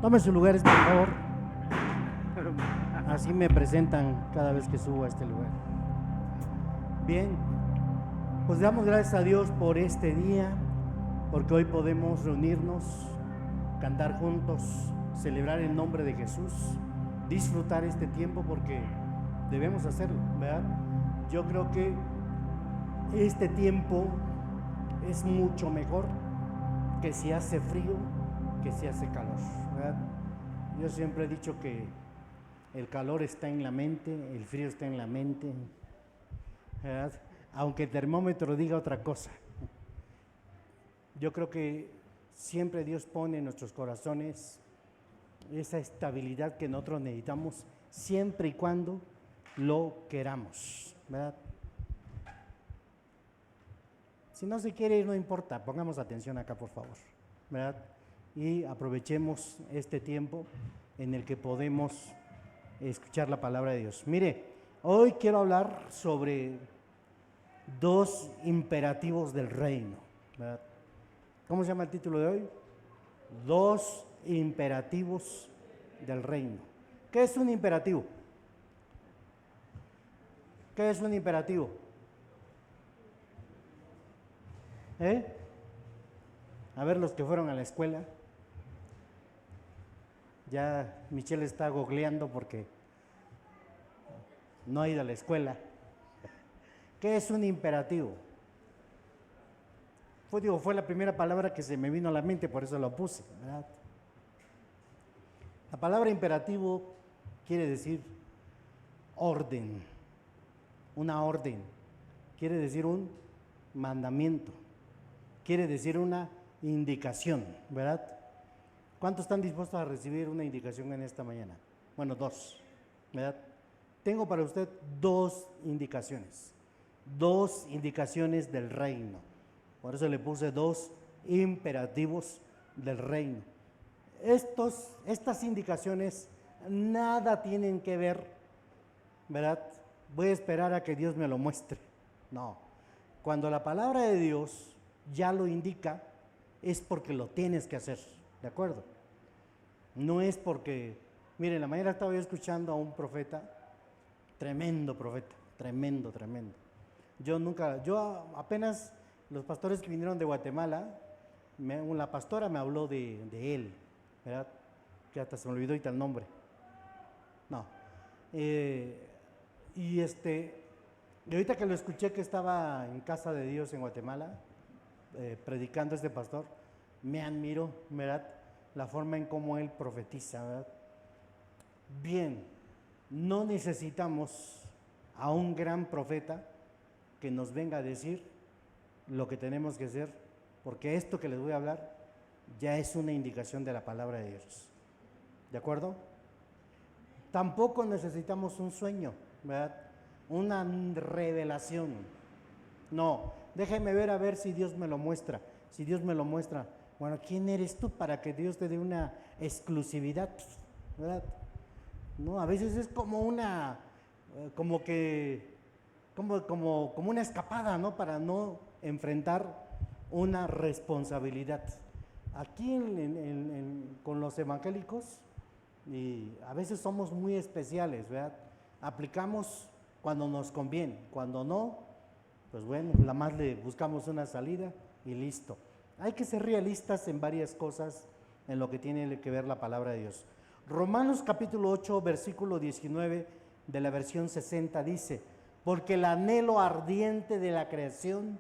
Tome su lugar, es mejor. Así me presentan cada vez que subo a este lugar. Bien, pues damos gracias a Dios por este día, porque hoy podemos reunirnos, cantar juntos, celebrar el nombre de Jesús, disfrutar este tiempo porque debemos hacerlo, ¿verdad? Yo creo que este tiempo es mucho mejor que si hace frío, que si hace calor, ¿verdad? Yo siempre he dicho que el calor está en la mente, el frío está en la mente, ¿verdad? Aunque el termómetro diga otra cosa. Yo creo que siempre Dios pone en nuestros corazones esa estabilidad que nosotros necesitamos siempre y cuando lo queramos, ¿verdad? Si no se quiere ir, no importa, pongamos atención acá, por favor, ¿verdad? Y aprovechemos este tiempo en el que podemos escuchar la palabra de Dios. Mire, hoy quiero hablar sobre dos imperativos del reino, ¿verdad? ¿Cómo se llama el título de hoy? Dos imperativos del reino. ¿Qué es un imperativo? ¿Qué es un imperativo? A ver, los que fueron a la escuela. Ya Michelle está googleando porque no ha ido a la escuela. ¿Qué es un imperativo? Fue la primera palabra que se me vino a la mente, por eso lo puse, ¿verdad? La palabra imperativo quiere decir orden, una orden, quiere decir un mandamiento, quiere decir una indicación, ¿verdad? ¿Cuántos están dispuestos a recibir una indicación en esta mañana? Bueno, dos, ¿verdad? Tengo para usted dos indicaciones del reino. Por eso le puse dos imperativos del reino. Estas indicaciones nada tienen que ver, ¿verdad? Voy a esperar a que Dios me lo muestre. No, cuando la palabra de Dios ya lo indica, es porque lo tienes que hacer, ¿de acuerdo? No es porque, mire, en la mañana estaba yo escuchando a un profeta, tremendo profeta, tremendo. Yo apenas, los pastores que vinieron de Guatemala, la pastora me habló de él, ¿verdad? Que hasta se me olvidó ahorita el nombre. No. Y ahorita que lo escuché que estaba en Casa de Dios en Guatemala, predicando este pastor, me admiró, ¿verdad? La forma en cómo él profetiza, ¿verdad? Bien, no necesitamos a un gran profeta que nos venga a decir lo que tenemos que hacer, porque esto que les voy a hablar ya es una indicación de la palabra de Dios, ¿de acuerdo? Tampoco necesitamos un sueño, ¿verdad? Una revelación. No, déjeme ver a ver si Dios me lo muestra. Si Dios me lo muestra, bueno, ¿quién eres tú para que Dios te dé una exclusividad, ¿verdad? No, a veces es como una, como una escapada, ¿no? Para no enfrentar una responsabilidad. Aquí con los evangélicos, y a veces somos muy especiales, ¿verdad? Aplicamos cuando nos conviene, cuando no, pues bueno, nada más le buscamos una salida y listo. Hay que ser realistas en varias cosas en lo que tiene que ver la palabra de Dios. Romanos capítulo 8, versículo 19 de la versión 60 dice: porque el anhelo ardiente de la creación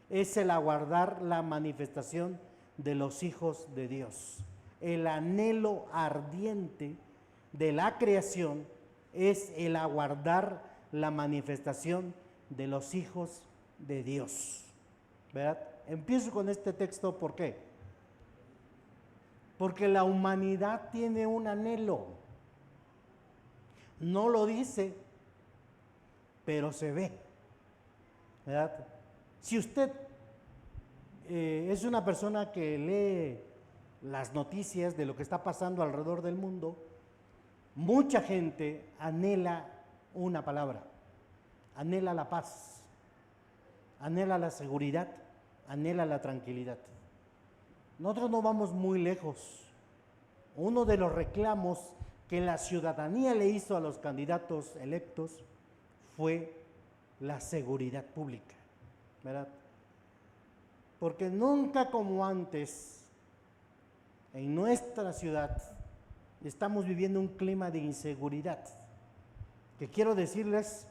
es el aguardar la manifestación de los hijos de Dios. El anhelo ardiente de la creación es el aguardar la manifestación de los hijos de Dios, ¿verdad? Empiezo con este texto, ¿por qué? Porque la humanidad tiene un anhelo. No lo dice, pero se ve, ¿verdad? Si usted es una persona que lee las noticias de lo que está pasando alrededor del mundo, mucha gente anhela una palabra, anhela la paz, anhela la seguridad, anhela la tranquilidad. Nosotros no vamos muy lejos. uno de los reclamos que la ciudadanía le hizo a los candidatos electos fue la seguridad pública, ¿verdad? Porque nunca como antes en nuestra ciudad estamos viviendo un clima de inseguridad, que quiero decirles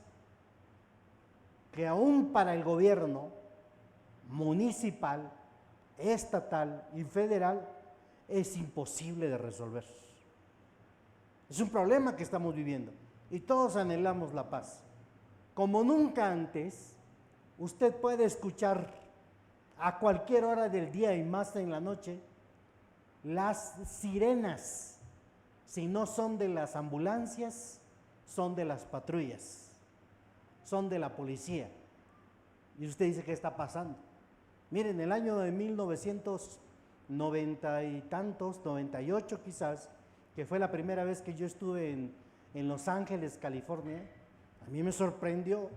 que aún para el gobierno municipal, estatal y federal es imposible de resolver. Es un problema que estamos viviendo y todos anhelamos la paz. Como nunca antes, usted puede escuchar a cualquier hora del día y más en la noche las sirenas. Si no son de las ambulancias, son de las patrullas, son de la policía. Y usted dice, ¿qué está pasando? Miren, el año de 1990 y tantos, 98 quizás, que fue la primera vez que yo estuve en Los Ángeles, California, a mí me sorprendió,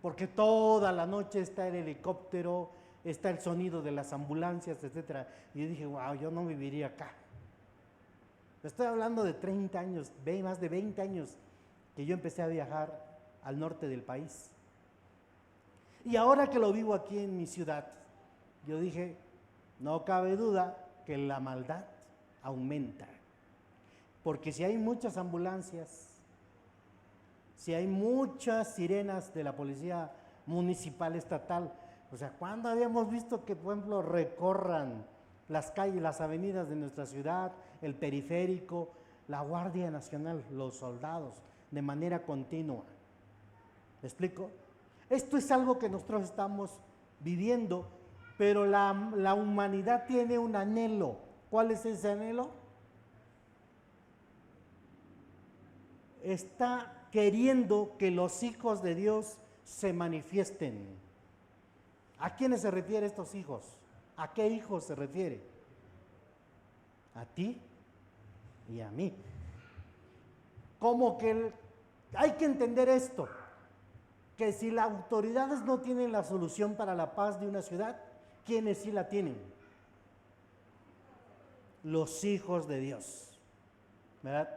porque toda la noche está el helicóptero, está el sonido de las ambulancias, etcétera. Y yo dije, wow, yo no viviría acá. Estoy hablando de 30 años, más de 20 años que yo empecé a viajar al norte del país. Y ahora que lo vivo aquí en mi ciudad, yo dije, no cabe duda que la maldad aumenta. Porque si hay muchas ambulancias, si hay muchas sirenas de la policía municipal, estatal, o sea, ¿cuándo habíamos visto que, por ejemplo, recorran las calles, las avenidas de nuestra ciudad, el periférico, la Guardia Nacional, los soldados, de manera continua? ¿Me explico? Esto es algo que nosotros estamos viviendo, pero la humanidad tiene un anhelo. ¿Cuál es ese anhelo? Está queriendo que los hijos de Dios se manifiesten. ¿A quiénes se refiere estos hijos? ¿A qué hijos se refiere? A ti y a mí. Como que hay que entender esto, que si las autoridades no tienen la solución para la paz de una ciudad, ¿quiénes sí la tienen? Los hijos de Dios, ¿verdad?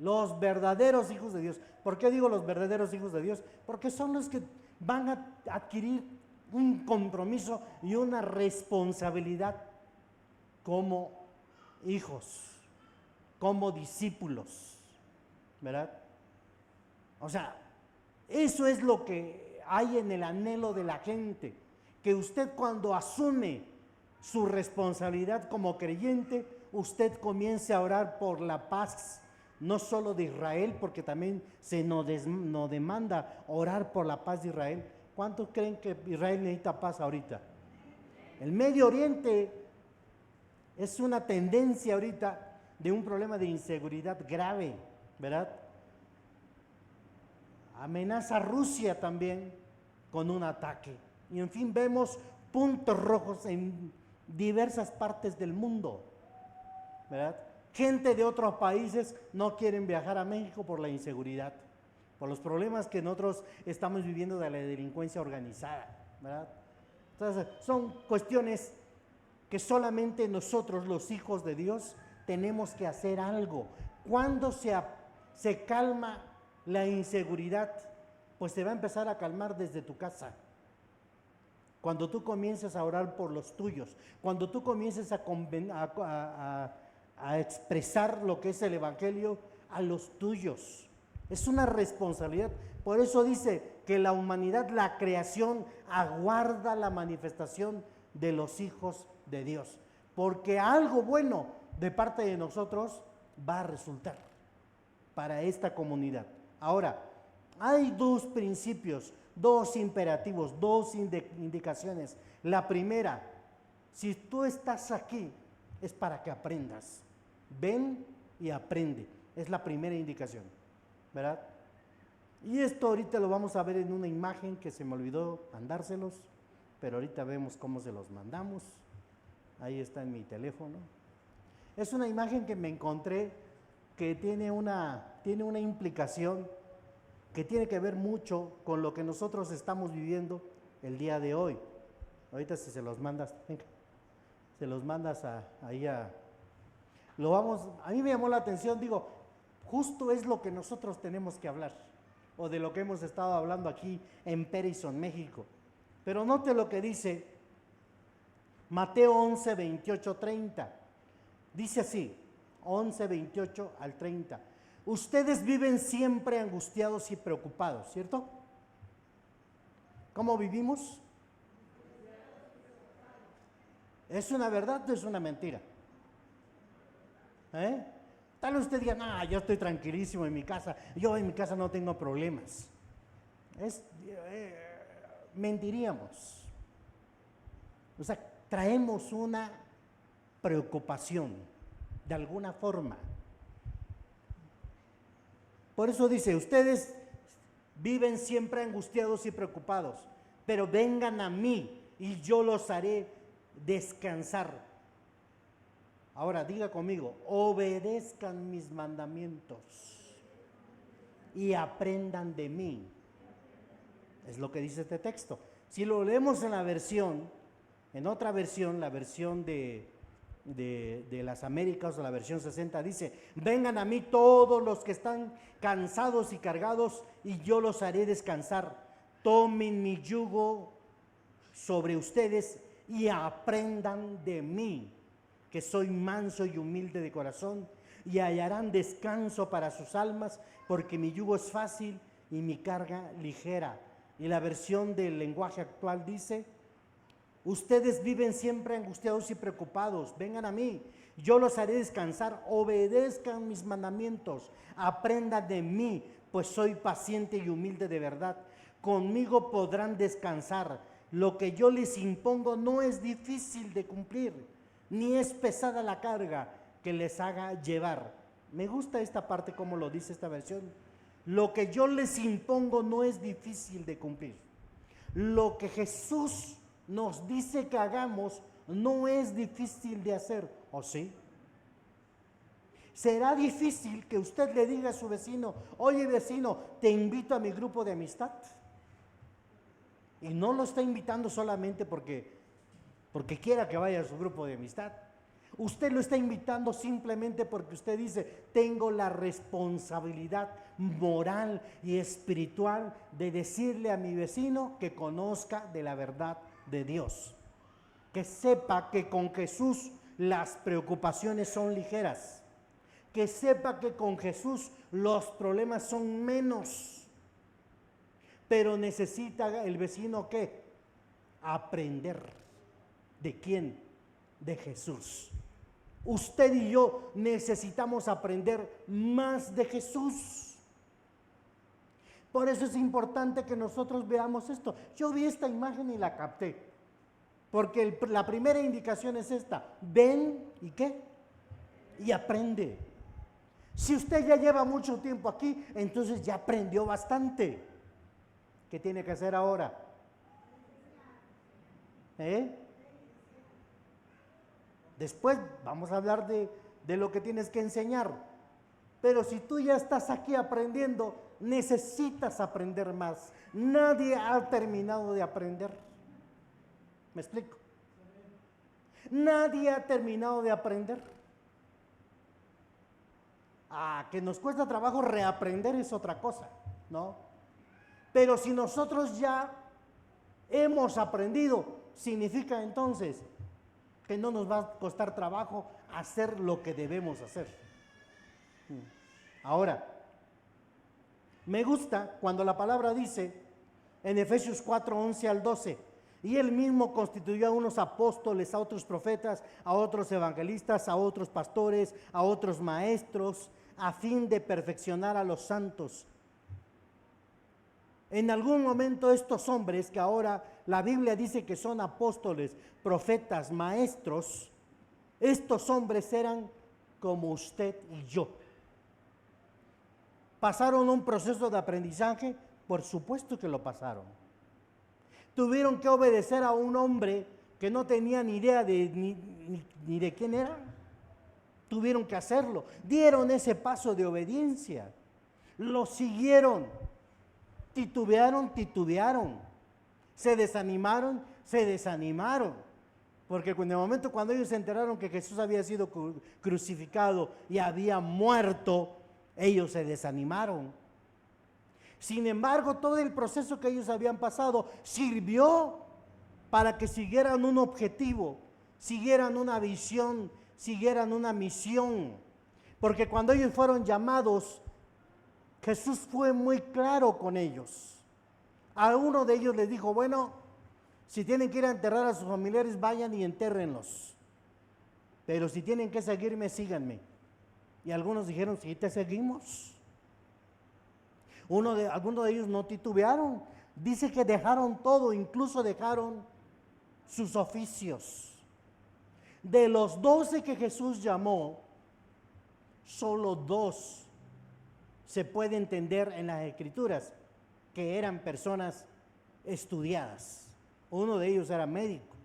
Los verdaderos hijos de Dios. ¿Por qué digo los verdaderos hijos de Dios? Porque son los que van a adquirir un compromiso y una responsabilidad como hijos, como discípulos, ¿verdad? O sea, eso es lo que hay en el anhelo de la gente, que usted cuando asume su responsabilidad como creyente, usted comience a orar por la paz, no solo de Israel, porque también se nos demanda orar por la paz de Israel. ¿Cuántos creen que Israel necesita paz ahorita? El Medio Oriente es una tendencia ahorita de un problema de inseguridad grave, ¿verdad? Amenaza a Rusia también con un ataque. Y en fin, vemos puntos rojos en diversas partes del mundo, ¿verdad? Gente de otros países no quieren viajar a México por la inseguridad, por los problemas que nosotros estamos viviendo de la delincuencia organizada, ¿verdad? Entonces, son cuestiones que solamente nosotros, los hijos de Dios, tenemos que hacer algo. Cuando se calma la inseguridad, pues se va a empezar a calmar desde tu casa. Cuando tú comiences a orar por los tuyos, cuando tú comiences a expresar lo que es el Evangelio a los tuyos. Es una responsabilidad. Por eso dice que la humanidad, la creación, aguarda la manifestación de los hijos de Dios. Porque algo bueno de parte de nosotros va a resultar para esta comunidad. Ahora, hay dos principios, dos imperativos, dos indicaciones. La primera, si tú estás aquí, es para que aprendas. Ven y aprende. Es la primera indicación, ¿verdad? Y esto ahorita lo vamos a ver en una imagen que se me olvidó mandárselos, pero ahorita vemos cómo se los mandamos. Ahí está en mi teléfono. Es una imagen que me encontré que tiene una implicación que tiene que ver mucho con lo que nosotros estamos viviendo el día de hoy. Ahorita si se los mandas, venga, se los mandas ahí a A mí me llamó la atención, digo, justo es lo que nosotros tenemos que hablar, o de lo que hemos estado hablando aquí en Perison, México. Pero note lo que dice Mateo 11, 28, 30. Dice así, 11, 28 al 30. Ustedes viven siempre angustiados y preocupados, ¿cierto? ¿Cómo vivimos? ¿Es una verdad o es una mentira? Tal vez usted diga, no, yo estoy tranquilísimo en mi casa, yo en mi casa no tengo problemas. Mentiríamos. O sea, traemos una preocupación, de alguna forma. Por eso dice, ustedes viven siempre angustiados y preocupados, pero vengan a mí y yo los haré descansar. Ahora diga conmigo, obedezcan mis mandamientos y aprendan de mí. Es lo que dice este texto. Si lo leemos en en otra versión, la versión de las Américas o la versión 60, dice, vengan a mí todos los que están cansados y cargados y yo los haré descansar. Tomen mi yugo sobre ustedes y aprendan de mí, que soy manso y humilde de corazón, y hallarán descanso para sus almas, porque mi yugo es fácil y mi carga ligera. Y la versión del lenguaje actual dice, ustedes viven siempre angustiados y preocupados, vengan a mí, yo los haré descansar, obedezcan mis mandamientos, aprendan de mí, pues soy paciente y humilde de verdad. Conmigo podrán descansar, lo que yo les impongo no es difícil de cumplir, ni es pesada la carga que les haga llevar. Me gusta esta parte como lo dice esta versión. Lo que yo les impongo no es difícil de cumplir. Lo que Jesús nos dice que hagamos no es difícil de hacer, ¿o sí? ¿Será difícil que usted le diga a su vecino, oye vecino, te invito a mi grupo de amistad? Y no lo está invitando solamente porque quiera que vaya a su grupo de amistad. Usted lo está invitando simplemente porque usted dice, tengo la responsabilidad moral y espiritual de decirle a mi vecino que conozca de la verdad de Dios, que sepa que con Jesús las preocupaciones son ligeras, que sepa que con Jesús los problemas son menos, pero necesita el vecino ¿qué? Aprender. ¿De quién? De Jesús. Usted y yo necesitamos aprender más de Jesús. Por eso es importante que nosotros veamos esto. Yo vi esta imagen y la capté, porque la primera indicación es esta: ven y ¿qué? Y aprende. Si usted ya lleva mucho tiempo aquí, entonces ya aprendió bastante. ¿Qué tiene que hacer ahora? Después vamos a hablar de lo que tienes que enseñar. Pero si tú ya estás aquí aprendiendo, necesitas aprender más. Nadie ha terminado de aprender. ¿Me explico? Nadie ha terminado de aprender. Que nos cuesta trabajo reaprender es otra cosa, ¿no? Pero si nosotros ya hemos aprendido, significa entonces que no nos va a costar trabajo hacer lo que debemos hacer. Ahora, me gusta cuando la palabra dice en Efesios 4, 11 al 12, y él mismo constituyó a unos apóstoles, a otros profetas, a otros evangelistas, a otros pastores, a otros maestros, a fin de perfeccionar a los santos. En algún momento estos hombres que ahora la Biblia dice que son apóstoles, profetas, maestros, estos hombres eran como usted y yo. ¿Pasaron un proceso de aprendizaje? Por supuesto que lo pasaron. Tuvieron que obedecer a un hombre que no tenía ni idea ni de quién era. Tuvieron que hacerlo. Dieron ese paso de obediencia. Lo siguieron. Titubearon. Se desanimaron. Porque en el momento cuando ellos se enteraron que Jesús había sido crucificado y había muerto, ellos se desanimaron. Sin embargo, todo el proceso que ellos habían pasado sirvió para que siguieran un objetivo, siguieran una visión, siguieran una misión. Porque cuando ellos fueron llamados, Jesús fue muy claro con ellos. A uno de ellos les dijo, bueno, si tienen que ir a enterrar a sus familiares, vayan y entérrenlos. Pero si tienen que seguirme, síganme. Y algunos dijeron, sí, te seguimos. Algunos de ellos no titubearon. Dice que dejaron todo, incluso dejaron sus oficios. De los 12 que Jesús llamó, solo 2 se puede entender en las Escrituras que eran personas estudiadas. Uno de ellos era médico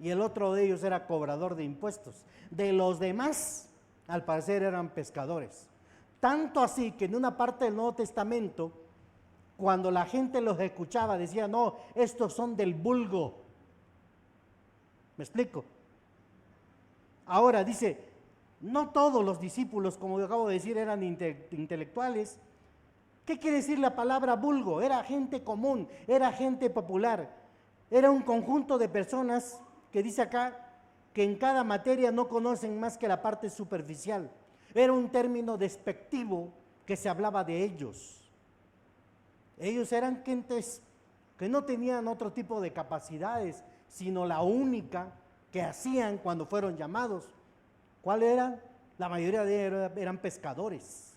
y el otro de ellos era cobrador de impuestos. De los demás, al parecer, eran pescadores. Tanto así que en una parte del Nuevo Testamento, cuando la gente los escuchaba, decía, no, estos son del vulgo. ¿Me explico? Ahora dice, no todos los discípulos, como acabo de decir, eran intelectuales. ¿Qué quiere decir la palabra vulgo? Era gente común, era gente popular. Era un conjunto de personas que dice acá que en cada materia no conocen más que la parte superficial. Era un término despectivo que se hablaba de ellos. Ellos eran gentes que no tenían otro tipo de capacidades, sino la única que hacían cuando fueron llamados. ¿Cuál era? La mayoría de ellos eran pescadores.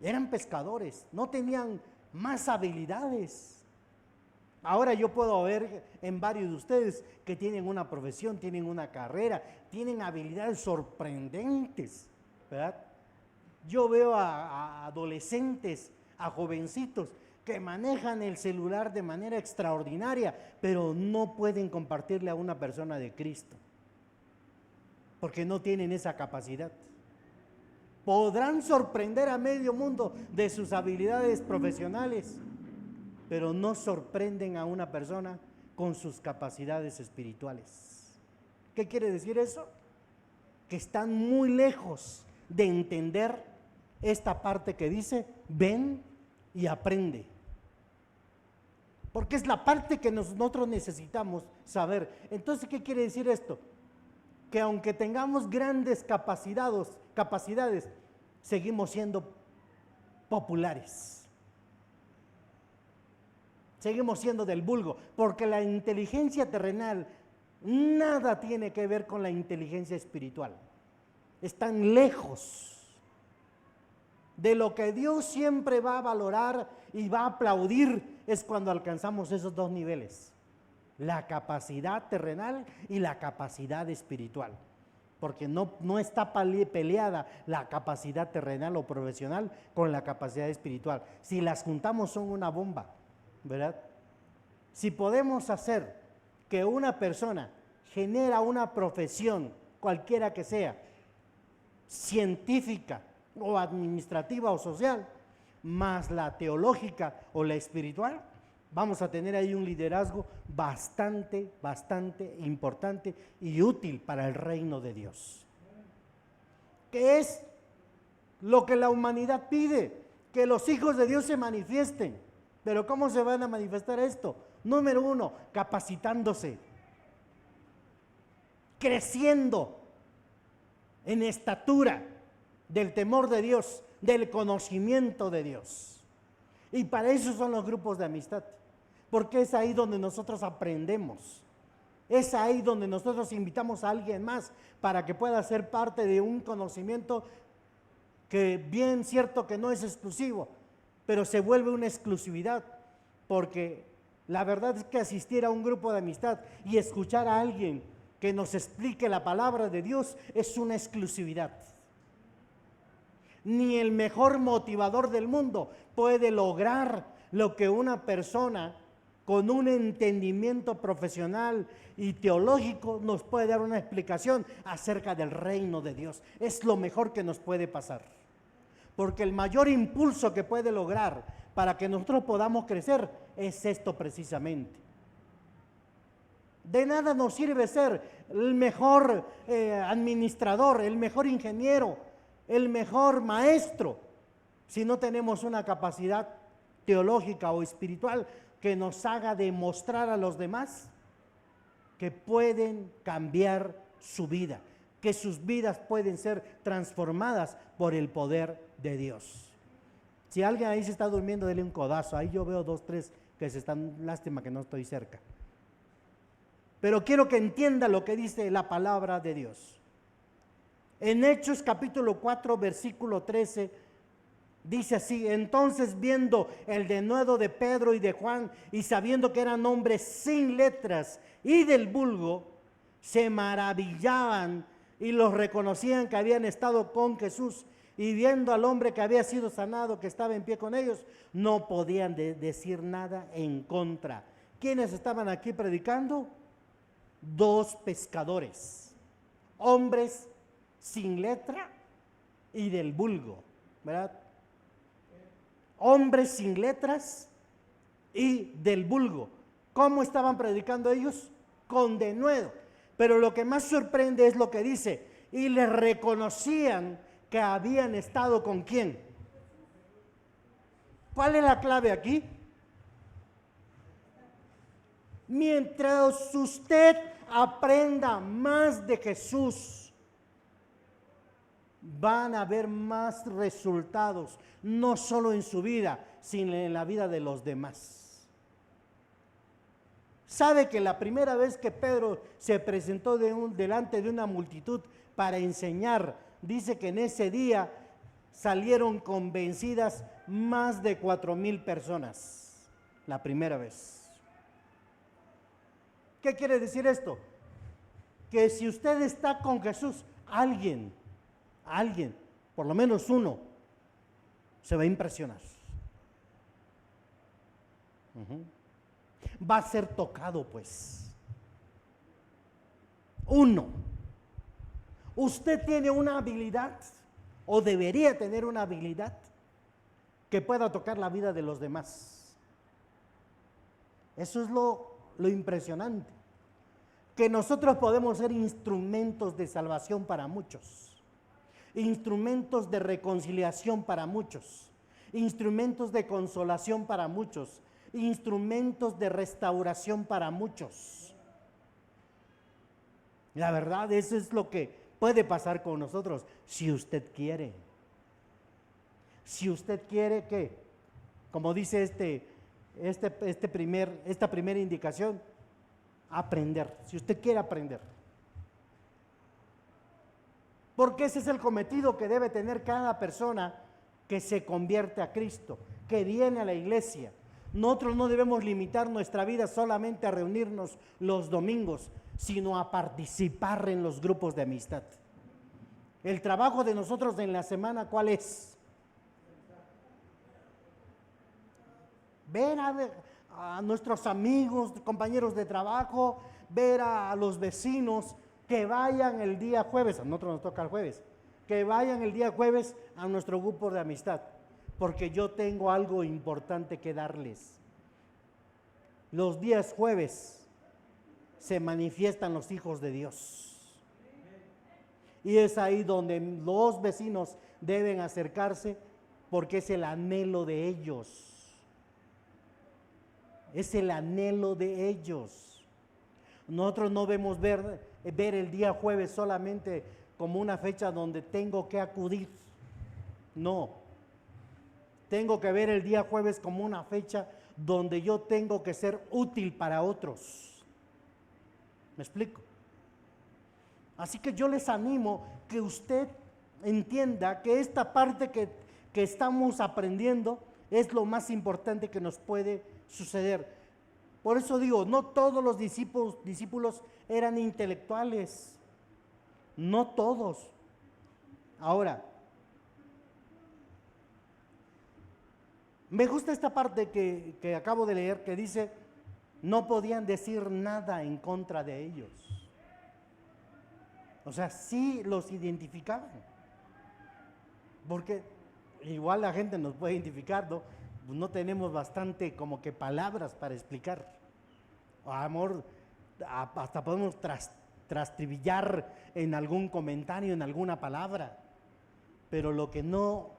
Eran pescadores, no tenían más habilidades. Ahora yo puedo ver en varios de ustedes que tienen una profesión, tienen una carrera, tienen habilidades sorprendentes, ¿verdad? Yo veo a adolescentes, a jovencitos que manejan el celular de manera extraordinaria, pero no pueden compartirle a una persona de Cristo, porque no tienen esa capacidad. Podrán sorprender a medio mundo de sus habilidades profesionales, pero no sorprenden a una persona con sus capacidades espirituales. ¿Qué quiere decir eso? Que están muy lejos de entender esta parte que dice, ven y aprende. Porque es la parte que nosotros necesitamos saber. Entonces, ¿qué quiere decir esto? Que aunque tengamos grandes capacidades, seguimos siendo populares. Seguimos siendo del vulgo, porque la inteligencia terrenal nada tiene que ver con la inteligencia espiritual. Están lejos de lo que Dios siempre va a valorar y va a aplaudir. Es cuando alcanzamos esos 2 niveles, la capacidad terrenal y la capacidad espiritual, porque no está peleada la capacidad terrenal o profesional con la capacidad espiritual. Si las juntamos son una bomba, ¿verdad? Si podemos hacer que una persona genera una profesión, cualquiera que sea, científica o administrativa o social, más la teológica o la espiritual, vamos a tener ahí un liderazgo bastante importante y útil para el reino de Dios. ¿Qué es lo que la humanidad pide? Que los hijos de Dios se manifiesten. Pero ¿cómo se van a manifestar esto? Número 1, capacitándose, creciendo en estatura del temor de Dios, del conocimiento de Dios. Y para eso son los grupos de amistad, porque es ahí donde nosotros aprendemos, es ahí donde nosotros invitamos a alguien más para que pueda ser parte de un conocimiento que bien cierto que no es exclusivo, pero se vuelve una exclusividad, porque la verdad es que asistir a un grupo de amistad y escuchar a alguien que nos explique la palabra de Dios es una exclusividad. Ni el mejor motivador del mundo puede lograr lo que una persona con un entendimiento profesional y teológico nos puede dar una explicación acerca del reino de Dios. Es lo mejor que nos puede pasar, porque el mayor impulso que puede lograr para que nosotros podamos crecer es esto precisamente. De nada nos sirve ser el mejor administrador, el mejor ingeniero, el mejor maestro, si no tenemos una capacidad teológica o espiritual que nos haga demostrar a los demás que pueden cambiar su vida, que sus vidas pueden ser transformadas por el poder de Dios. Si alguien ahí se está durmiendo, dele un codazo. Ahí yo veo 2, 3 que se están, lástima que no estoy cerca. Pero quiero que entienda lo que dice la palabra de Dios. En Hechos capítulo 4, versículo 13, dice así: entonces viendo el denuedo de Pedro y de Juan, y sabiendo que eran hombres sin letras y del vulgo, se maravillaban y los reconocían que habían estado con Jesús. Y viendo al hombre que había sido sanado, que estaba en pie con ellos, no podían decir nada en contra. ¿Quiénes estaban aquí predicando? 2 pescadores, hombres sin letra y del vulgo, ¿verdad? Hombres sin letras y del vulgo. ¿Cómo estaban predicando ellos? Con denuedo. Pero lo que más sorprende es lo que dice: y les reconocían que habían estado con ¿quién? ¿Cuál es la clave aquí? Mientras usted aprenda más de Jesús, van a haber más resultados, no solo en su vida, sino en la vida de los demás. ¿Sabe que la primera vez que Pedro se presentó delante de una multitud para enseñar, dice que en ese día salieron convencidas más de 4,000 personas? La primera vez. ¿Qué quiere decir esto? Que si usted está con Jesús, alguien, por lo menos uno, se va a impresionar. Va a ser tocado, pues. Uno. Usted tiene una habilidad, o debería tener una habilidad, que pueda tocar la vida de los demás. Eso es lo impresionante, que nosotros podemos ser instrumentos de salvación para muchos, instrumentos de reconciliación para muchos, instrumentos de consolación para muchos, instrumentos de restauración para muchos. La verdad, eso es lo que puede pasar con nosotros, si usted quiere. Si usted quiere que, como dice esta primera indicación, aprender, si usted quiere aprender. Porque ese es el cometido que debe tener cada persona que se convierte a Cristo, que viene a la iglesia. Nosotros no debemos limitar nuestra vida solamente a reunirnos los domingos, sino a participar en los grupos de amistad. El trabajo de nosotros en la semana, ¿cuál es? Ver a nuestros amigos, compañeros de trabajo, ver a los vecinos, que vayan el día jueves, a nosotros nos toca el jueves, que vayan el día jueves a nuestro grupo de amistad, porque yo tengo algo importante que darles. Los días jueves se manifiestan los hijos de Dios. Y es ahí donde los vecinos deben acercarse, porque es el anhelo de ellos. Es el anhelo de ellos. Nosotros no debemos ver el día jueves solamente como una fecha donde tengo que acudir. No. Tengo que ver el día jueves como una fecha donde yo tengo que ser útil para otros. ¿Me explico? Así que yo les animo que usted entienda que esta parte que estamos aprendiendo es lo más importante que nos puede suceder. Por eso digo, no todos los discípulos eran intelectuales, no todos. Ahora, me gusta esta parte que acabo de leer, que dice: no podían decir nada en contra de ellos. O sea, sí los identificaban, porque igual la gente nos puede identificar, ¿no? No tenemos bastante como que palabras para explicar. Amor, hasta podemos trastribillar en algún comentario, en alguna palabra, pero lo que no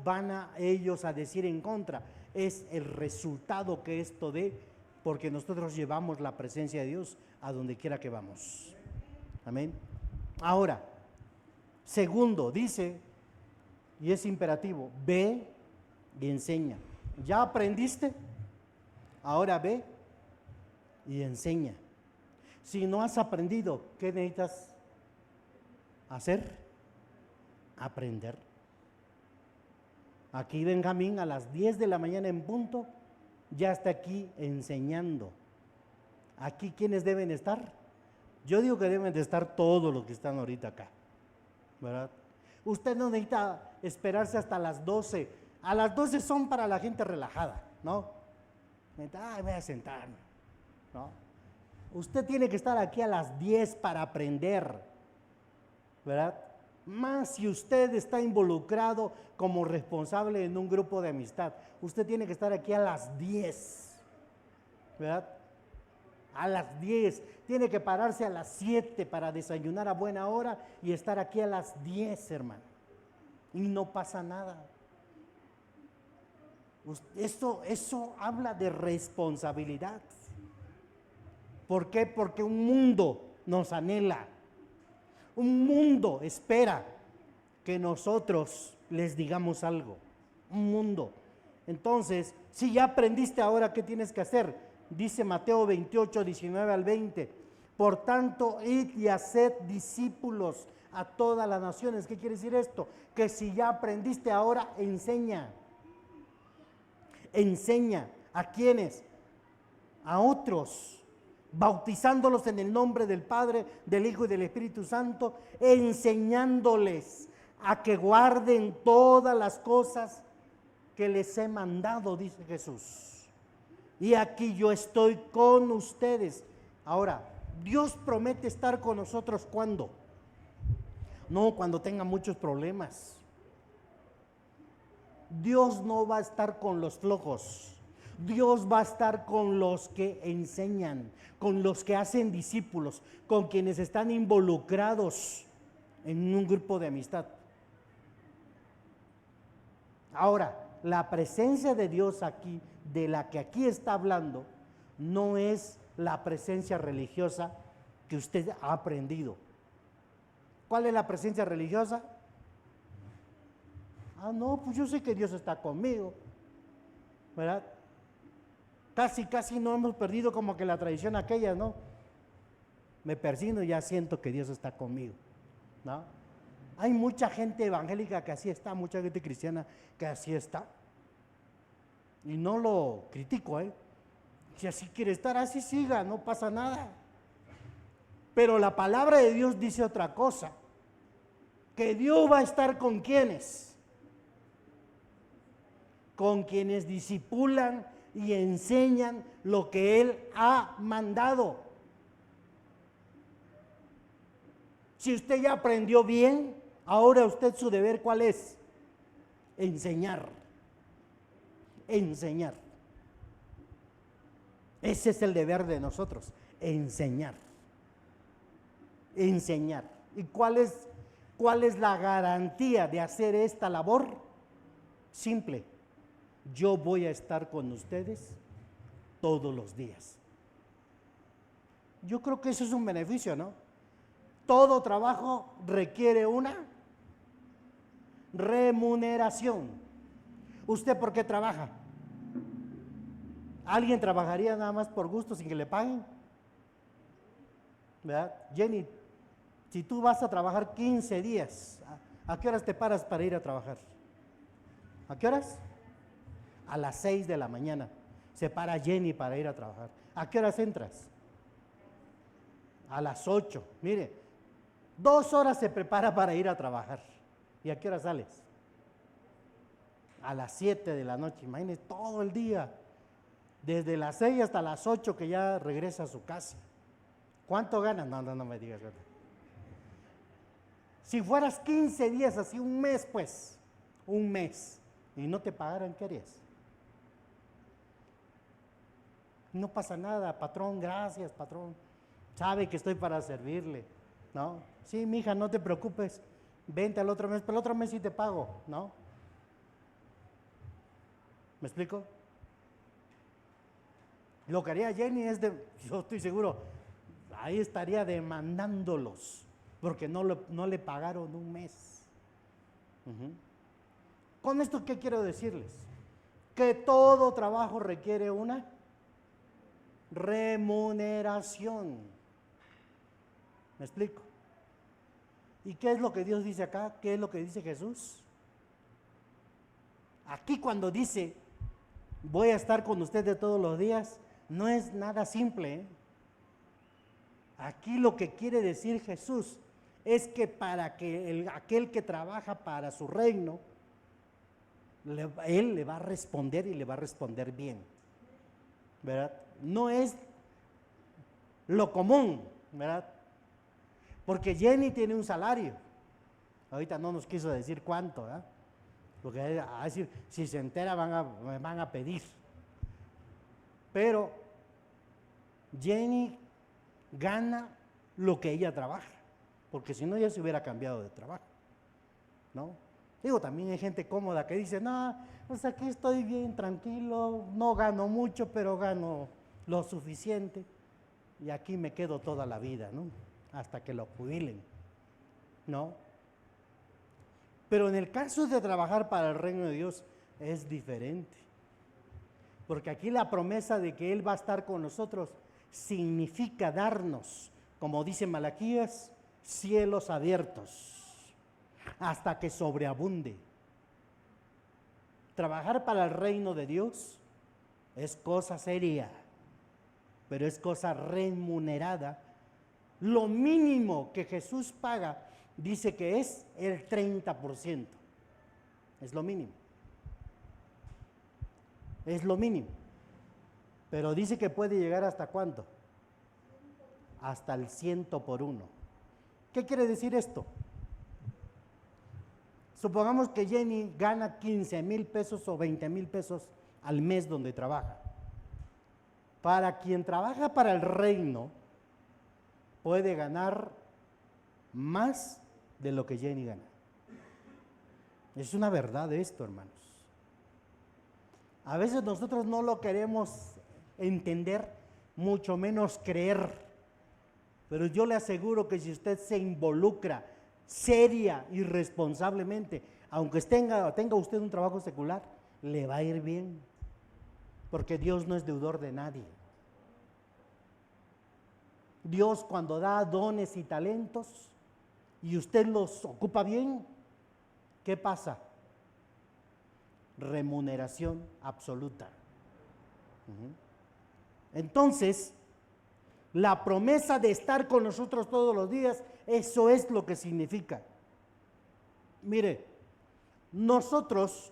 van a ellos a decir en contra es el resultado que esto dé, porque nosotros llevamos la presencia de Dios a donde quiera que vamos. Amén. Ahora, segundo, dice, y es imperativo, ve y enseña. ¿Ya aprendiste? Ahora ve y enseña. Si no has aprendido, ¿qué necesitas hacer? Aprender. Aquí Benjamín a las 10 de la mañana en punto ya está aquí enseñando. Aquí, ¿quiénes deben estar? Yo digo que deben de estar todos los que están ahorita acá, ¿verdad? Usted no necesita esperarse hasta las 12. A las 12 son para la gente relajada, ¿no? Voy a sentarme, ¿no? Usted tiene que estar aquí a las 10 para aprender, ¿verdad? Más si usted está involucrado como responsable en un grupo de amistad. Usted tiene que estar aquí a las 10, ¿verdad? A las 10. Tiene que pararse a las 7 para desayunar a buena hora y estar aquí a las 10, hermano. Y no pasa nada. Eso habla de responsabilidad. ¿Por qué? Porque un mundo nos anhela. Un mundo espera que nosotros les digamos algo. Un mundo. Entonces, si ya aprendiste ahora, ¿qué tienes que hacer? Dice Mateo 28, 19 al 20. Por tanto, id y haced discípulos a todas las naciones. ¿Qué quiere decir esto? Que si ya aprendiste ahora, enseña. Enseña. ¿A quiénes? A otros. Bautizándolos en el nombre del Padre, del Hijo y del Espíritu Santo, enseñándoles a que guarden todas las cosas que les he mandado, dice Jesús. Y aquí yo estoy con ustedes. Ahora, Dios promete estar con nosotros ¿cuándo? No cuando tenga muchos problemas. Dios no va a estar con los flojos. Dios va a estar con los que enseñan, con los que hacen discípulos, con quienes están involucrados en un grupo de amistad. Ahora, la presencia de Dios aquí, de la que aquí está hablando, no es la presencia religiosa que usted ha aprendido. ¿Cuál es la presencia religiosa? No, pues yo sé que Dios está conmigo, ¿verdad? Casi no hemos perdido como que la tradición aquella, ¿no? Me persigno y ya siento que Dios está conmigo, ¿no? Hay mucha gente evangélica que así está, mucha gente cristiana que así está. Y no lo critico, Si así quiere estar, así siga, no pasa nada. Pero la palabra de Dios dice otra cosa, que Dios va a estar con quienes, discipulan y enseñan lo que Él ha mandado. Si usted ya aprendió bien, ahora usted su deber, ¿cuál es? Enseñar. Enseñar. Ese es el deber de nosotros, enseñar. Enseñar. ¿Y cuál es la garantía de hacer esta labor? Simple. Yo voy a estar con ustedes todos los días. Yo creo que eso es un beneficio, ¿no? Todo trabajo requiere una remuneración. ¿Usted por qué trabaja? ¿Alguien trabajaría nada más por gusto sin que le paguen? ¿Verdad? Jenny, si tú vas a trabajar 15 días, ¿a qué horas te paras para ir a trabajar? ¿A qué horas? A las 6 de la mañana se para Jenny para ir a trabajar. ¿A qué horas entras? A las 8. Mire, 2 horas se prepara para ir a trabajar. ¿Y a qué hora sales? A las 7 de la noche. Imagínese todo el día. Desde las 6 hasta las 8 que ya regresa a su casa. ¿Cuánto ganas? No me digas. Si fueras 15 días, así un mes, pues, un mes, y no te pagaran, ¿qué harías? No pasa nada, patrón, gracias, patrón. Sabe que estoy para servirle, ¿no? Sí, mija, no te preocupes, vente al otro mes, pero el otro mes sí te pago, ¿no? ¿Me explico? Lo que haría Jenny es yo estoy seguro, ahí estaría demandándolos, porque no le pagaron un mes. Uh-huh. Con esto, ¿qué quiero decirles? Que todo trabajo requiere una remuneración. ¿Me explico? ¿Y qué es lo que Dios dice acá? ¿Qué es lo que dice Jesús? Aquí cuando dice, voy a estar con ustedes todos los días, no es nada simple, ¿eh? Aquí lo que quiere decir Jesús es que para que aquel que trabaja para su reino, él le va a responder y le va a responder bien, ¿verdad? No es lo común, ¿verdad? Porque Jenny tiene un salario, ahorita no nos quiso decir cuánto, ¿verdad? Porque a decir, si se entera me van a pedir. Pero Jenny gana lo que ella trabaja, porque si no ya se hubiera cambiado de trabajo, ¿no? Digo, también hay gente cómoda que dice, no, pues aquí estoy bien tranquilo, no gano mucho, pero gano lo suficiente y aquí me quedo toda la vida, ¿no? Hasta que lo jubilen, ¿no? Pero en el caso de trabajar para el reino de Dios es diferente, porque aquí la promesa de que Él va a estar con nosotros significa darnos, como dice Malaquías, cielos abiertos hasta que sobreabunde. Trabajar para el reino de Dios es cosa seria, pero es cosa remunerada. Lo mínimo que Jesús paga dice que es el 30%. Es lo mínimo. Es lo mínimo. Pero dice que puede llegar hasta ¿cuánto? Hasta el 100 por 1. ¿Qué quiere decir esto? Supongamos que Jenny gana 15,000 pesos o 20,000 pesos al mes donde trabaja. Para quien trabaja para el reino, puede ganar más de lo que Jenny gana. Es una verdad esto, hermanos. A veces nosotros no lo queremos entender, mucho menos creer, pero yo le aseguro que si usted se involucra seria y responsablemente, aunque tenga usted un trabajo secular, le va a ir bien, porque Dios no es deudor de nadie. Dios, cuando da dones y talentos y usted los ocupa bien, ¿qué pasa? Remuneración absoluta. Entonces, la promesa de estar con nosotros todos los días, eso es lo que significa. Mire, nosotros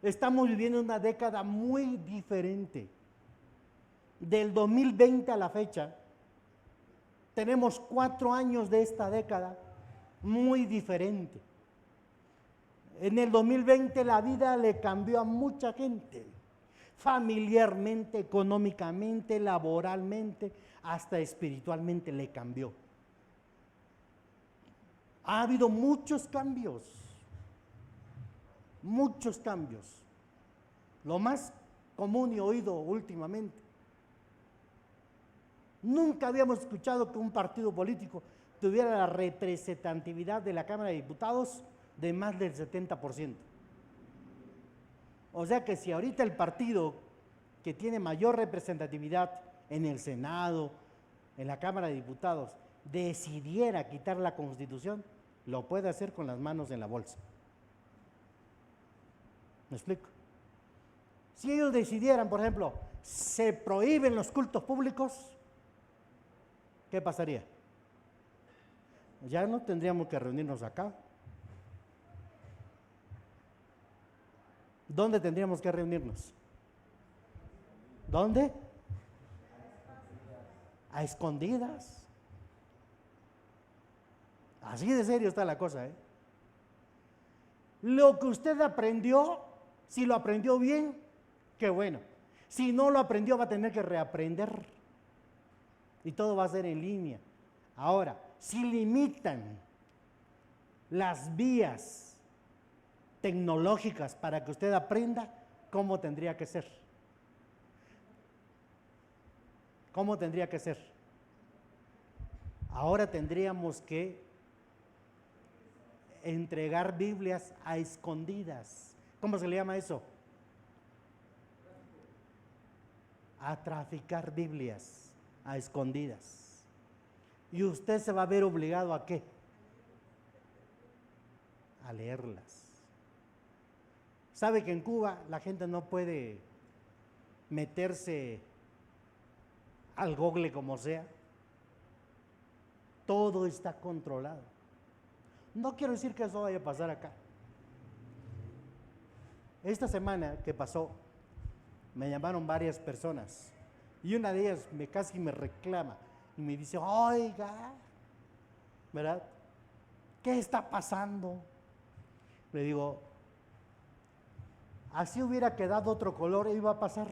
estamos viviendo una década muy diferente. Del 2020 a la fecha, tenemos 4 años de esta década muy diferente. En el 2020 la vida le cambió a mucha gente, familiarmente, económicamente, laboralmente, hasta espiritualmente le cambió. Ha habido muchos cambios, muchos cambios. Lo más común y oído últimamente. Nunca habíamos escuchado que un partido político tuviera la representatividad de la Cámara de Diputados de más del 70%. O sea que si ahorita el partido que tiene mayor representatividad en el Senado, en la Cámara de Diputados, decidiera quitar la Constitución, lo puede hacer con las manos en la bolsa. ¿Me explico? Si ellos decidieran, por ejemplo, se prohíben los cultos públicos, ¿qué pasaría? Ya no tendríamos que reunirnos acá. ¿Dónde tendríamos que reunirnos? ¿Dónde? A escondidas. Así de serio está la cosa, ¿eh? Lo que usted aprendió, si lo aprendió bien, qué bueno. Si no lo aprendió, va a tener que reaprender. Y todo va a ser en línea. Ahora, si limitan las vías tecnológicas para que usted aprenda, ¿cómo tendría que ser? ¿Cómo tendría que ser? Ahora tendríamos que entregar Biblias a escondidas. ¿Cómo se le llama eso? A traficar Biblias a escondidas. Y usted se va a ver obligado ¿a qué? A leerlas. ¿Sabe que en Cuba la gente no puede meterse al Google como sea? Todo está controlado. No quiero decir que eso vaya a pasar acá. Esta semana que pasó, me llamaron varias personas y una de ellas casi me reclama y me dice, oiga, ¿verdad? ¿Qué está pasando? Le digo, así hubiera quedado otro color, iba a pasar.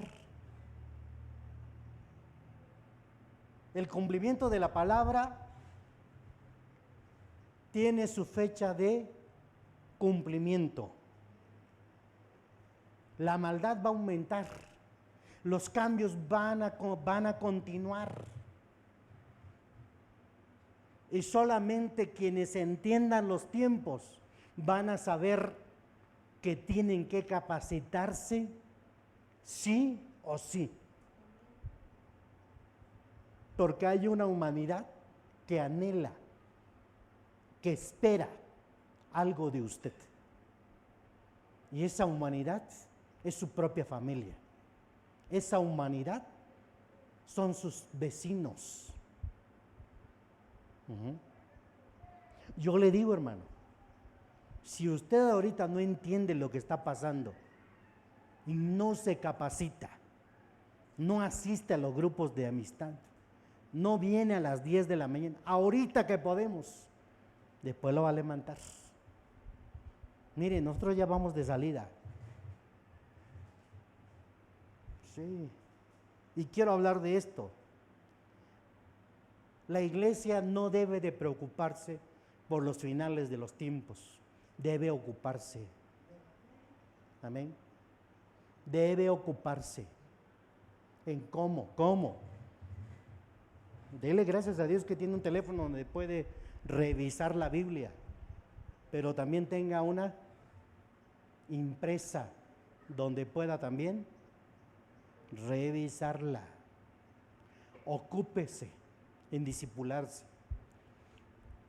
El cumplimiento de la palabra tiene su fecha de cumplimiento. La maldad va a aumentar, los cambios van a continuar. Y solamente quienes entiendan los tiempos van a saber que tienen que capacitarse sí o sí. Porque hay una humanidad que anhela, que espera algo de usted. Y esa humanidad es su propia familia. Esa humanidad son sus vecinos. Yo le digo, hermano, si usted ahorita no entiende lo que está pasando y no se capacita, no asiste a los grupos de amistad, no viene a las 10 de la mañana, ahorita que podemos, después lo va a levantar. Mire, nosotros ya vamos de salida. Sí. Y quiero hablar de esto. La iglesia no debe de preocuparse por los finales de los tiempos. Debe ocuparse. Amén. Debe ocuparse. ¿En cómo? ¿Cómo? Dele gracias a Dios que tiene un teléfono donde puede revisar la Biblia, pero también tenga una impresa donde pueda también revisarla. Ocúpese en discipularse.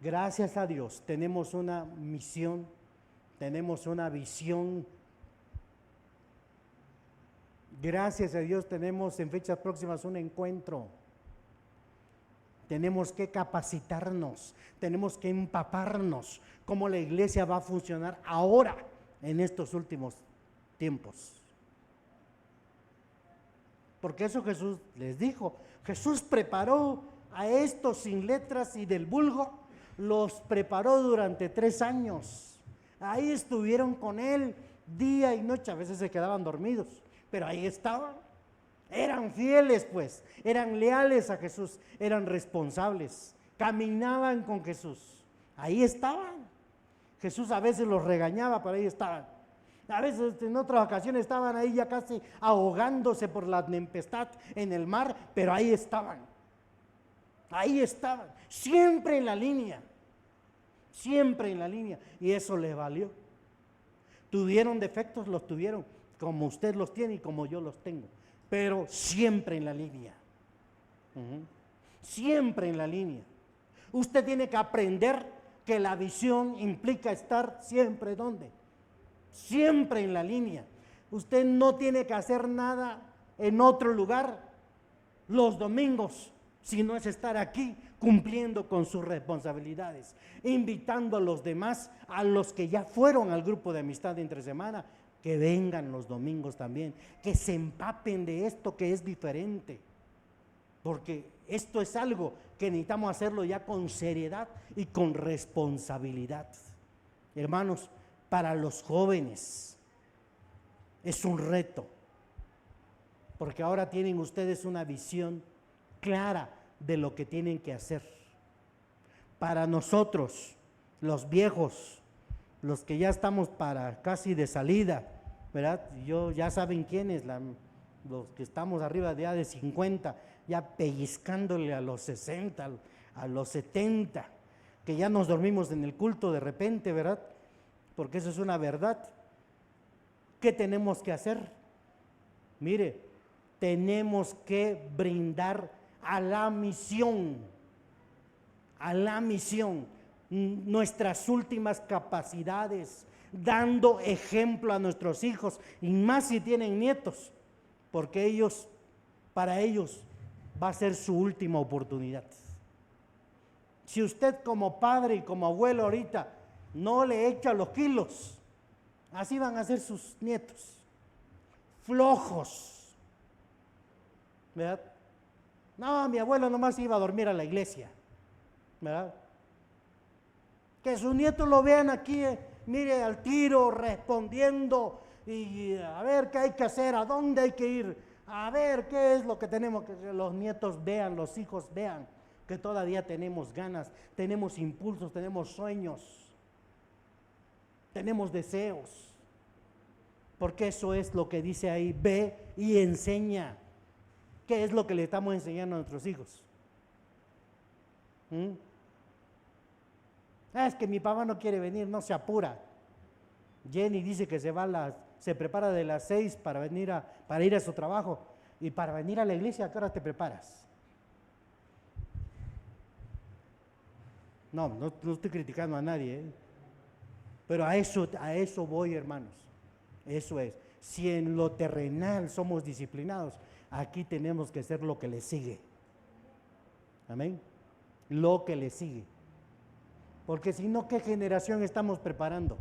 Gracias a Dios tenemos una misión, tenemos una visión. Gracias a Dios tenemos en fechas próximas un encuentro. Tenemos que capacitarnos, tenemos que empaparnos cómo la iglesia va a funcionar ahora en estos últimos tiempos. Porque eso Jesús les dijo. Jesús preparó a estos sin letras y del vulgo, los preparó durante 3 años. Ahí estuvieron con él día y noche, a veces se quedaban dormidos, pero ahí estaban. Eran fieles, pues, eran leales a Jesús, eran responsables, caminaban con Jesús. Ahí estaban. Jesús a veces los regañaba, pero ahí estaban. A veces en otras ocasiones estaban ahí ya casi ahogándose por la tempestad en el mar, pero ahí estaban. Ahí estaban, siempre en la línea, siempre en la línea. Y eso les valió. Tuvieron defectos, los tuvieron, como usted los tiene y como yo los tengo, pero siempre en la línea. Siempre en la línea. Usted tiene que aprender que la visión implica estar siempre ¿dónde? Siempre en la línea. Usted no tiene que hacer nada en otro lugar los domingos, sino es estar aquí cumpliendo con sus responsabilidades, invitando a los demás, a los que ya fueron al grupo de amistad de entre semana, que vengan los domingos también, que se empapen de esto que es diferente, porque esto es algo que necesitamos hacerlo ya con seriedad y con responsabilidad. Hermanos, para los jóvenes es un reto. porque ahora tienen ustedes una visión clara de lo que tienen que hacer. Para nosotros, los viejos, los que ya estamos para casi de salida, ¿verdad? Ya saben quiénes, los que estamos arriba ya de 50, ya pellizcándole a los 60, a los 70, que ya nos dormimos en el culto de repente, ¿verdad? Porque eso es una verdad. ¿Qué tenemos que hacer? Mire, tenemos que brindar a la misión nuestras últimas capacidades, dando ejemplo a nuestros hijos, y más si tienen nietos, porque para ellos va a ser su última oportunidad. Si usted como padre y como abuelo ahorita no le echa los kilos, así van a ser sus nietos, flojos, ¿verdad? No, mi abuelo nomás iba a dormir a la iglesia, ¿verdad? Que sus nietos lo vean aquí, mire, al tiro, respondiendo, y a ver qué hay que hacer, a dónde hay que ir, a ver qué es lo que tenemos que hacer. Los nietos vean, los hijos vean que todavía tenemos ganas, tenemos impulsos, tenemos sueños, tenemos deseos, porque eso es lo que dice ahí: ve y enseña. ¿Qué es lo que le estamos enseñando a nuestros hijos? Es que mi papá no quiere venir, no se apura. Jenny dice que se prepara de las 6 para ir a su trabajo, y para venir a la iglesia, ¿a qué hora te preparas? No estoy criticando a nadie, pero a eso voy, hermanos. Eso es. Si en lo terrenal somos disciplinados, aquí tenemos que hacer lo que le sigue. Amén. Lo que le sigue. Porque si no, ¿qué generación estamos preparando?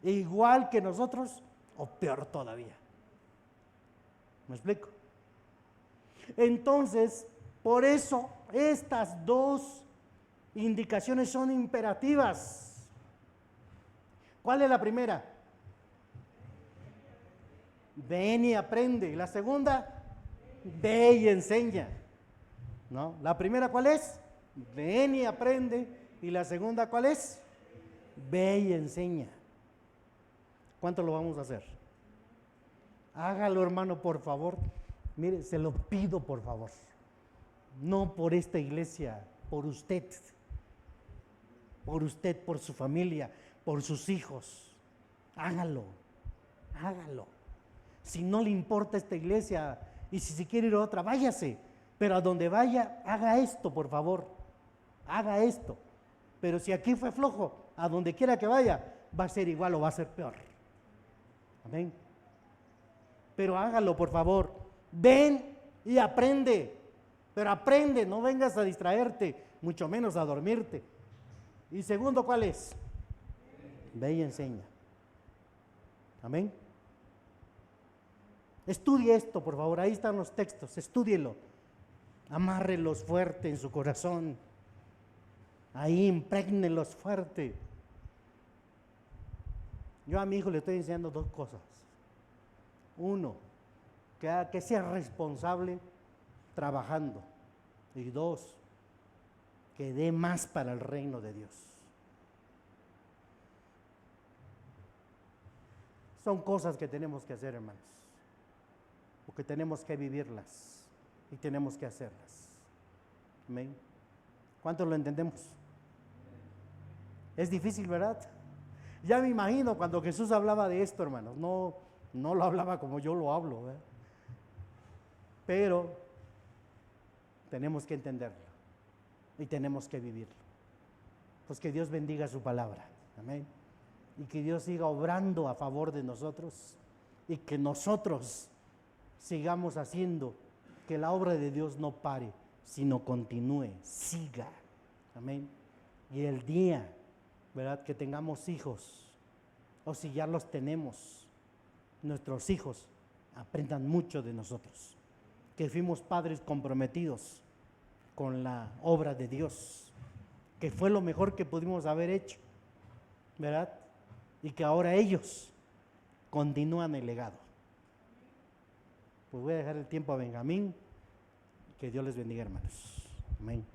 Igual que nosotros o peor todavía. ¿Me explico? Entonces, por eso estas dos indicaciones son imperativas. ¿Cuál es la primera? Ven y aprende. La segunda, ve y enseña. ¿No? La primera, ¿cuál es? Ven y aprende. Y la segunda, ¿cuál es? Ve y enseña. ¿Cuánto lo vamos a hacer? Hágalo, hermano, por favor. Mire, se lo pido, por favor. No por esta iglesia, por usted. Por usted, por su familia, por sus hijos. Hágalo. Hágalo. Si no le importa esta iglesia y si se quiere ir a otra, váyase. Pero a donde vaya, haga esto, por favor. Haga esto. Pero si aquí fue flojo, a donde quiera que vaya, va a ser igual o va a ser peor. Amén. Pero hágalo, por favor. Ven y aprende. Pero aprende, no vengas a distraerte, mucho menos a dormirte. Y segundo, ¿cuál es? Ve y enseña. Amén. Estudie esto, por favor. Ahí están los textos. Estúdielo. Amárrelos fuerte en su corazón. Ahí imprégnelos fuerte. Yo a mi hijo le estoy enseñando dos cosas. Uno, que sea responsable trabajando. Y dos, que dé más para el reino de Dios. Son cosas que tenemos que hacer, hermanos. Porque tenemos que vivirlas y tenemos que hacerlas. Amén. ¿Cuántos lo entendemos? Es difícil, ¿verdad? Ya me imagino cuando Jesús hablaba de esto, hermanos. No lo hablaba como yo lo hablo, ¿verdad? Pero tenemos que entenderlo y tenemos que vivirlo. Pues que Dios bendiga su palabra. Amén. Y que Dios siga obrando a favor de nosotros y que nosotros sigamos haciendo que la obra de Dios no pare, sino continúe, siga. Amén. Y el día, ¿verdad?, que tengamos hijos, o si ya los tenemos, nuestros hijos aprendan mucho de nosotros, que fuimos padres comprometidos con la obra de Dios, que fue lo mejor que pudimos haber hecho, ¿verdad? Y que ahora ellos continúan el legado. pues voy a dejar el tiempo a Benjamín. Que Dios les bendiga, hermanos. Amén.